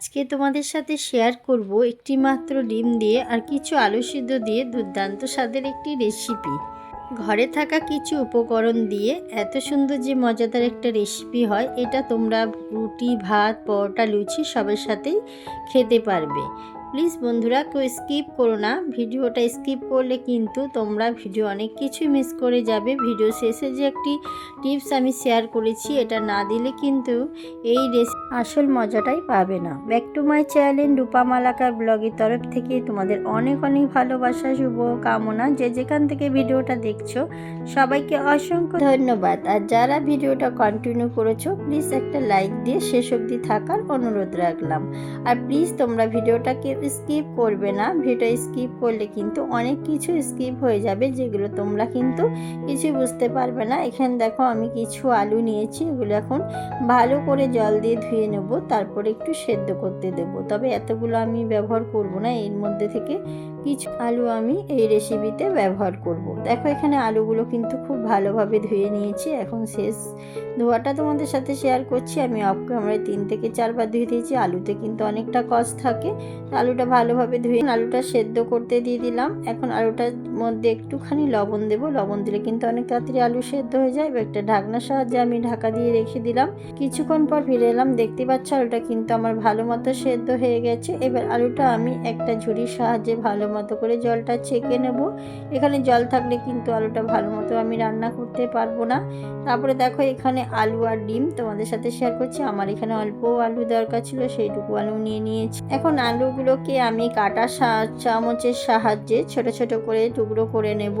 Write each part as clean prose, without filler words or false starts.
আজকে তোমাদের সাথে শেয়ার করব একটি মাত্র ডিম দিয়ে আর কিছু আলু সিদ্ধ দিয়ে দুর্দান্ত স্বাদের একটি রেসিপি। ঘরে থাকা কিছু উপকরণ দিয়ে এত সুন্দর যে মজাদার একটা রেসিপি হয়, এটা তোমরা রুটি, ভাত, পরোটা, লুচি সবার সাথেই খেতে পারবে। প্লিজ বন্ধুরা কেউ স্কিপ করো না, ভিডিওটা স্কিপ করলে কিন্তু তোমরা ভিডিও অনেক কিছুই মিস করে যাবে। ভিডিও শেষে যে একটি টিপস আমি শেয়ার করেছি, এটা না দিলে কিন্তু এই আসল মজাটাই পাবে না। ব্যাক টু মাই চ্যানেল রূপা মালাকার ব্লগের তরফ থেকে তোমাদের অনেক অনেক ভালোবাসা, শুভ কামনা। যে যেখান থেকে ভিডিওটা দেখছো সবাইকে অসংখ্য ধন্যবাদ। আর যারা ভিডিওটা কন্টিনিউ করেছো প্লিজ একটা লাইক দিয়ে শেষ অবধি থাকার অনুরোধ রাখলাম। আর প্লিজ তোমরা ভিডিওটাকে স্কিপ করবে না, ভিডিও স্কিপ করলে কিন্তু অনেক কিছু স্কিপ হয়ে যাবে, যেগুলো তোমরা কিন্তু কিছু বুঝতে পারবে না। এখানে দেখো আমি কিছু আলু নিয়েছি, এগুলো এখন ভালো করে জল দিয়ে ধুয়ে নেব, তারপরে একটু সেদ্ধ করতে দেব। তবে এতগুলো আমি ব্যবহার করব না, এর মধ্যে থেকে কিছু আলু আমি এই রেসিপিতে ব্যবহার করব। দেখো এখানে আলুগুলো কিন্তু খুব ভালোভাবে ধুয়ে নিয়েছি। এখন শেষ ধোয়াটা তোমাদের সাথে শেয়ার করছি। আমি অফ ক্যামেরায় 3 থেকে 4 বার ধুয়ে দিয়েছি। আলুতে কিন্তু অনেকটা কষ থাকে, আলুটা ভালোভাবে ধুয়ে আলুটা সেদ্ধ করতে দিয়ে দিলাম। এখন আলুটার মধ্যে একটুখানি লবণ দেব, লবণ দিলে কিন্তু অনেক তাড়াতাড়ি আলু সেদ্ধ হয়ে যায়। একটা ঢাকনার সাহায্যে আমি ঢাকা দিয়ে রেখে দিলাম। কিছুক্ষণ পর ফিরে এলাম, দেখতে পাচ্ছ আলুটা কিন্তু আমার ভালো মতো সেদ্ধ হয়ে গেছে। এবার আলুটা আমি একটা ঝুড়ির সাহায্যে ভালো মতো করে জলটা ছেঁকে নেব। এখানে জল থাকলে কিন্তু আলুটা ভালো মতো আমি রান্না করতে পারবো না। তারপরে দেখো এখানে আলু আর ডিম তোমাদের সাথে শেয়ার করছি। আমার এখানে অল্প আলু দরকার ছিল, সেইটুকু আলু নিয়ে নিয়েছি। এখন আলুগুলোকে আমি কাটা চামচের সাহায্যে ছোট ছোট করে টুকরো করে নেব,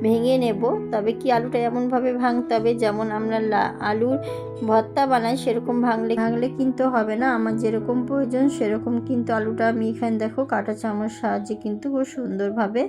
ভেঙে নেব। তবে কি আলুটা এমনভাবে ভাঙতে হবে যেমন আমরা আলুর ভর্তা বানাই সেরকম ভাঙলে কিন্তু হবে না। আমার যেরকম প্রয়োজন সেরকম কিন্তু আলুটা আমি এখানে দেখো কাটা চামচ সাহায্যে কিন্তু খুব সুন্দরভাবে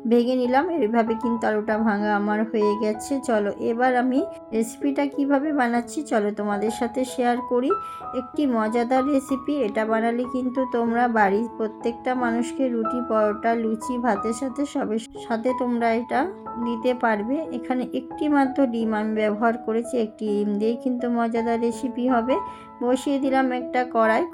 ভেঙে নিলাম। এইভাবে কিন্তু আলুটা ভাঙা আমার হয়ে গেছে। চলো এবার আমি রেসিপিটা কিভাবে বানাচ্ছি চলো তোমাদের সাথে শেয়ার করি। একটি মজাদার রেসিপি, এটা বানালে কিন্তু তোমরা বাড়ির প্রত্যেকটা মানুষকে রুটি, পরোটা, লুচি, ভাতের সাথে সবের সাথে তোমরা এটা দিতে পারবে। এখানে একটি মাত্র ডিম আমি ব্যবহার করেছি, একটি ডিম দিয়েই কিন্তু মজাদার রেসিপি হবে। বসিয়ে দিলাম একটা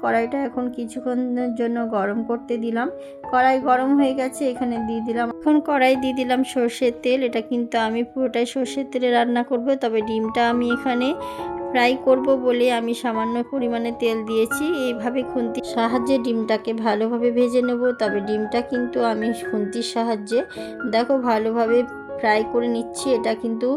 কড়াইটা এখন কিছুক্ষণের জন্য গরম করতে দিলাম। কড়াই গরম হয়ে গেছে, এখানে দিয়ে দিলাম কড়াই দিয়ে দিলাম সর্ষের তেল। এটা কিন্তু আমি পুরোটাই সর্ষের তেলে রান্না করব, তবে ডিমটা আমি এখানে ফ্রাই করব বলে আমি সামান্য পরিমাণে তেল দিয়েছি। এইভাবে খুন্তির সাহায্যে ডিমটাকে ভালোভাবে ভেজে নেব। তবে ডিমটা কিন্তু আমি খুন্তির সাহায্যে দেখো ভালোভাবে ফ্রাই করে নিচ্ছি। এটা কিন্তু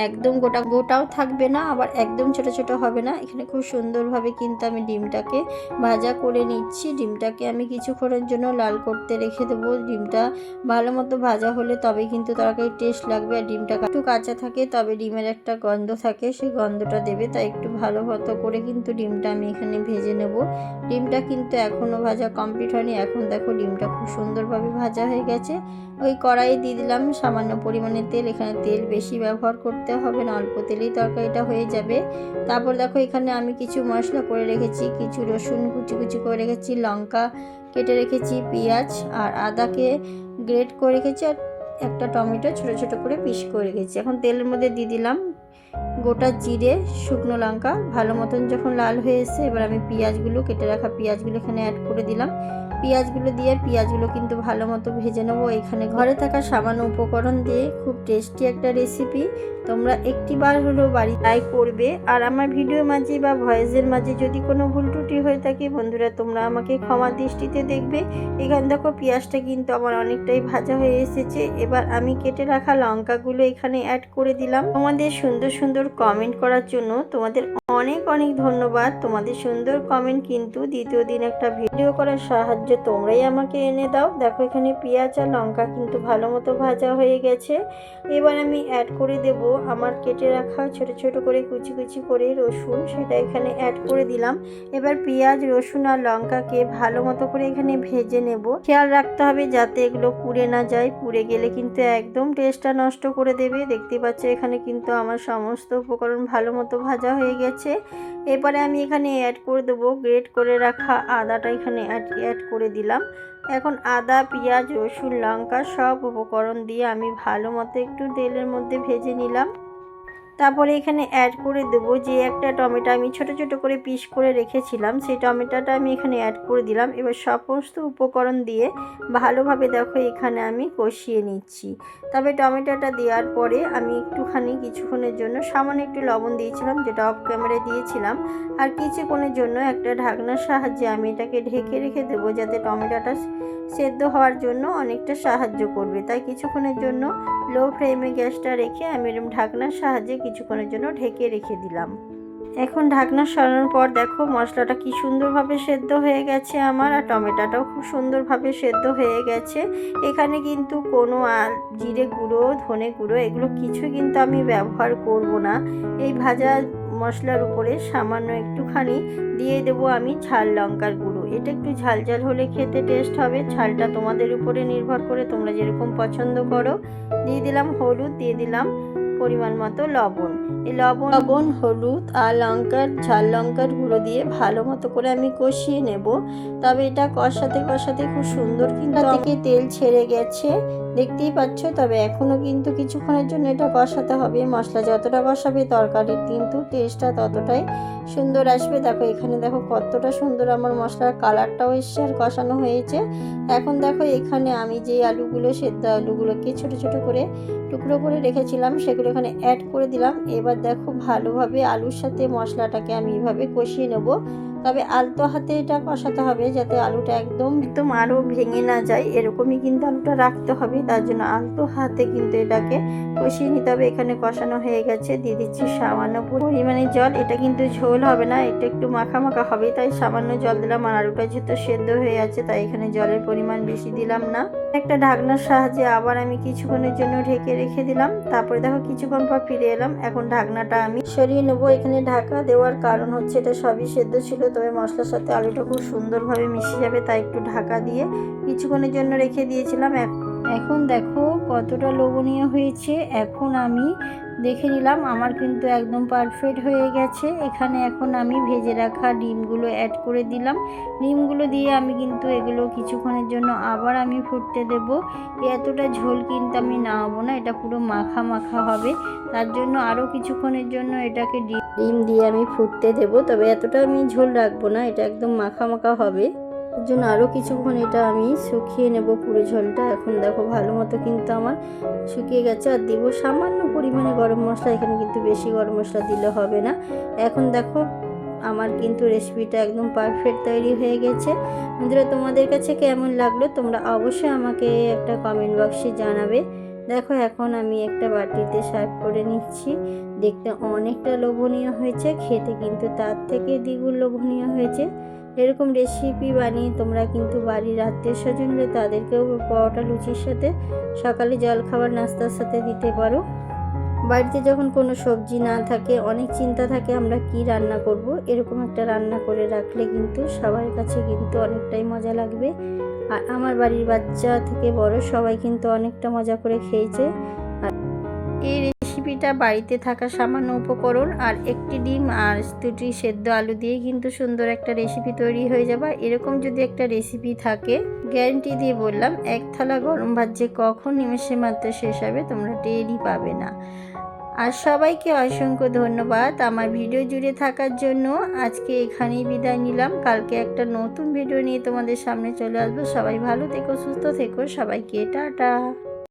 একদম গোটাও থাকবে না, আবার একদম ছোট ছোট হবে না। এখানে খুব সুন্দরভাবে কিন্তু আমি ডিমটাকে ভাজা করে নিচ্ছি। ডিমটাকে আমি কিছুক্ষণের জন্য লাল করতে রেখে দেবো। ডিমটা ভালো মতো ভাজা হলে তবে কিন্তু তরকারি টেস্ট লাগবে। আর ডিমটা একটু কাঁচা থাকে তবে ডিমের একটা গন্ধ থাকে, সেই গন্ধটা দেবে। তাই একটু ভালো মতো করে কিন্তু ডিমটা আমি এখানে ভেজে নেব। ডিমটা কিন্তু এখনও ভাজা কমপ্লিট হয়নি। এখন দেখো ডিমটা খুব সুন্দরভাবে ভাজা হয়ে গেছে। ওই কড়াইয়ে দিয়ে দিলাম সামান্য পরিমাণে তেল। এখানে তেল বেশি ব্যবহার করতে হবে না, অল্প তেলেই তরকারিটা হয়ে যাবে। তারপর দেখো এখানে আমি কিছু মশলা করে রেখেছি, কিছু রসুন কুচি কুচি করে রেখেছি, লঙ্কা কেটে রেখেছি, পেঁয়াজ আর আদাকে গ্রেট করে রেখেছি, আর একটা টমেটো ছোট ছোট করে পিস করে রেখেছি। এখন তেলের মধ্যে দিয়ে দিলাম গোটা জিরে, শুকনো লঙ্কা। ভালো মতন যখন লাল হয়ে এসে এবার আমি পেঁয়াজগুলো কেটে রাখা পেঁয়াজগুলো এখানে অ্যাড করে দিলাম। পেঁয়াজগুলো দিয়ে পেঁয়াজগুলো কিন্তু ভালো মতো ভেজে নেবো। এখানে ঘরে থাকা সামান্য উপকরণ দিয়ে খুব টেস্টি একটা রেসিপি, তোমরা একটিবার হলেও বাড়ি ট্রাই করবে। আর আমার ভিডিওর মাঝে বা ভয়েসের মাঝে যদি কোনো ভুল ত্রুটি হয়ে থাকে বন্ধুরা তোমরা আমাকে ক্ষমা দৃষ্টিতে দেখবে। এখানে দেখো পেঁয়াজটা কিন্তু আমার অনেকটাই ভাজা হয়ে এসেছে। এবার আমি কেটে রাখা লঙ্কাগুলো এখানে অ্যাড করে দিলাম। তোমাদের সুন্দর সুন্দর কমেন্ট করার জন্য তোমাদের অনেক অনেক ধন্যবাদ। তোমাদের সুন্দর কমেন্ট কিন্তু দ্বিতীয় দিন একটা ভিডিও করার সাহায্য তোমরাই আমাকে এনে দাও। দেখো এখানে পেঁয়াজ আর লঙ্কা কিন্তু ভালো মতো ভাজা হয়ে গেছে। এবার আমি অ্যাড করে দেব আমার কেটে রাখা ছোট ছোট করে কুচি কুচি করে রসুন, সেটা এখানে অ্যাড করে দিলাম। এবার পেঁয়াজ, রসুন আর লঙ্কাকে ভালো মতো করে এখানে ভেজে নেব। খেয়াল রাখতে হবে যাতে এগুলো পুড়ে না যায়, পুড়ে গেলে কিন্তু একদম টেস্টটা নষ্ট করে দেবে। দেখতে পাচ্ছ এখানে কিন্তু আমার সমস্ত উপকরণ ভালো মতো ভাজা হয়ে গেছে। এরপরে আমি এখানে অ্যাড করে দেবো গ্রেট করে রাখা আদাটা, এখানে অ্যাড করে দিলাম। এখন আদা, পেঁয়াজ, রসুন, লঙ্কা সব উপকরণ দিয়ে আমি ভালো মতো একটু তেলের মধ্যে ভেজে নিলাম। তারপরে এখানে অ্যাড করে দেবো যে একটা টমেটো আমি ছোট ছোট করে পিস করে রেখেছিলাম, সেই টমেটোটা আমি এখানে অ্যাড করে দিলাম। এবার সমস্ত উপকরণ দিয়ে ভালোভাবে দেখো এখানে আমি কষিয়ে নিচ্ছি। তবে টমেটোটা দেওয়ার পরে আমি একটুখানি কিছুক্ষণের জন্য সামান্য একটু লবণ দিয়েছিলাম, যেটা অফ ক্যামেরায় দিয়েছিলাম। আর কিছুক্ষণের জন্য একটা ঢাকনার সাহায্যে আমি এটাকে ঢেকে রেখে দেবো, যাতে টমেটোটা সেদ্ধ হওয়ার জন্য অনেকটা সাহায্য করবে। তাই কিছুক্ষণের জন্য লো ফ্লেমে গ্যাসটা রেখে আমি এরকম ঢাকনার সাহায্যে কিছুক্ষণের জন্য ঢেকে রেখে দিলাম। এখন ঢাকনা সরানোর পর দেখো মশলাটা কি সুন্দরভাবে সেদ্ধ হয়ে গেছে আমার, আর টমেটোটাও খুব সুন্দরভাবে সেদ্ধ হয়ে গেছে। এখানে কিন্তু কোনো জিরে গুঁড়ো, ধনে গুঁড়ো এগুলো কিছু কিন্তু আমি ব্যবহার করব না। এই ভাজা মশলার উপরে সামান্য একটুখানি দিয়ে দেবো আমি ঝাল লঙ্কার গুঁড়ো। এটা একটু ঝাল ঝাল হলে খেতে টেস্ট হবে। ঝালটা তোমাদের উপরে নির্ভর করে, তোমরা যেরকম পছন্দ করো। দিয়ে দিলাম হলুদ, দিয়ে দিলাম পরিমাণ মতো লবণ। এই লবণ, হলুদ আর ঝাল লঙ্কার গুঁড়ো দিয়ে ভালো মতো করে আমি কষিয়ে নেব। তবে এটা কষাতে কষাতে খুব সুন্দর কিন্তু থেকে তেল ছেড়ে গেছে, দেখতেই পাচ্ছ। তবে এখনও কিন্তু কিছুক্ষণের জন্য এটা কষাতে হবে। মশলা যতটা কষাবে তরকারির কিন্তু টেস্টটা ততটাই সুন্দর আসবে। দেখো এখানে দেখো কতটা সুন্দর আমার মশলার কালারটাও এসছে আর কষানো হয়েছে। এখন দেখো এখানে আমি যে সেদ্ধ আলুগুলোকে ছোট ছোট করে টুকরো করে রেখেছিলাম সেগুলো এখানে অ্যাড করে দিলাম। এবার দেখো ভালোভাবে আলুর সাথে মশলাটাকে আমি এভাবে কষিয়ে নেব। তবে আলতো হাতে এটা কষাতে হবে, যাতে আলুটা একদম আরও ভেঙে না যায়, এরকমই কিন্তু আলুটা রাখতে হবে। তার জন্য আলতো হাতে কিন্তু এটাকে কষিয়ে নিতে হবে। এখানে কষানো হয়ে গেছে, দিয়ে দিচ্ছি সামান্য পরিমাণে জল। এটা কিন্তু ঝোল হবে না, এটা একটু মাখা মাখা হবে, তাই সামান্য জল দিলাম। আর আলুটা যেহেতু সেদ্ধ হয়ে আছে তাই এখানে জলের পরিমাণ বেশি দিলাম না। একটা ঢাকনার সাহায্যে আবার আমি কিছুক্ষণের জন্য ঢেকে রেখে দিলাম। তারপরে দেখো কিছুক্ষণ পর ফিরে এলাম। এখন ঢাকনাটা আমি সরিয়ে নেবো। এখানে ঢাকা দেওয়ার কারণ হচ্ছে এটা সবই সেদ্ধ ছিল, তবে মশলার সাথে আলুটা খুব সুন্দরভাবে মিশে যাবে, তাই একটু ঢাকা দিয়ে কিছুক্ষণের জন্য রেখে দিয়েছিলাম। এখন দেখো কতটা লোভনীয় হয়েছে। এখন আমি দেখে নিলাম আমার কিন্তু একদম পারফেক্ট হয়ে গেছে। এখানে এখন আমি ভেজে রাখা ডিমগুলো অ্যাড করে দিলাম। ডিমগুলো দিয়ে আমি কিন্তু এগুলো কিছুক্ষণের জন্য আবার আমি ফুটতে দেব। এতটা ঝোল কিন্তু আমি নামাবো না, এটা পুরো মাখা মাখা হবে। তার জন্য আরও কিছুক্ষণের জন্য এটাকে ডিম দিয়ে আমি ফুটতে দেব। তবে এতটা আমি ঝোল রাখবো না, এটা একদম মাখা মাখা হবে। এর জন্য আরও কিছুক্ষণ এটা আমি শুকিয়ে নেব পুরো ঝোলটা। এখন দেখো ভালো মতো কিন্তু আমার শুকিয়ে গেছে। আর দিব সামান্য পরিমাণে গরম মশলা, এখানে কিন্তু বেশি গরম মশলা দিলে হবে না। এখন দেখো আমার কিন্তু রেসিপিটা একদম পারফেক্ট তৈরি হয়ে গেছে। বন্ধুরা তোমাদের কাছে কেমন লাগলো তোমরা অবশ্যই আমাকে একটা কমেন্ট বক্সে জানাবে। দেখো এখন আমি একটা বাটিতে সার্ভ করে নিচ্ছি। দেখতে অনেকটা লোভনীয় হয়েছে, খেতে কিন্তু তার থেকে দ্বিগুণ লোভনীয় হয়েছে। এরকম রেসিপি বানিয়ে তোমরা কিন্তু বাড়ির আত্মীয় স্বজন হলে তাদেরকেও পরোটা লুচির সাথে সকালে জলখাবার নাস্তার সাথে দিতে পারো। বাড়িতে যখন কোনো সবজি না থাকে, অনেক চিন্তা থাকে আমরা কি রান্না করব, এরকম একটা রান্না করে রাখলে কিন্তু সবার কাছে কিন্তু অনেকটাই মজা লাগবে। আর আমার বাড়ির বাচ্চা থেকে বড় সবাই কিন্তু অনেকটা মজা করে খেয়েছে। আর এই রেসিপিটা বাড়িতে থাকা সামান্য উপকরণ আর একটি ডিম আর দুটি সেদ্ধ আলু দিয়ে কিন্তু সুন্দর একটা রেসিপি তৈরি হয়ে যাবে। এরকম যদি একটা রেসিপি থাকে, গ্যারান্টি দিয়ে বললাম এক থালা গরম ভাত যে কখন নিমেষে মাত্র শেষ হবে তোমরা টেরই পাবে না। আর সবাইকে অসংখ্য ধন্যবাদ আমার ভিডিও জুড়ে থাকার জন্য। আজকে এখানেই বিদায় নিলাম, কালকে একটা নতুন ভিডিও নিয়ে তোমাদের সামনে চলে আসবো। সবাই ভালো থেকো, সুস্থ থেকো, সবাইকে টাটা।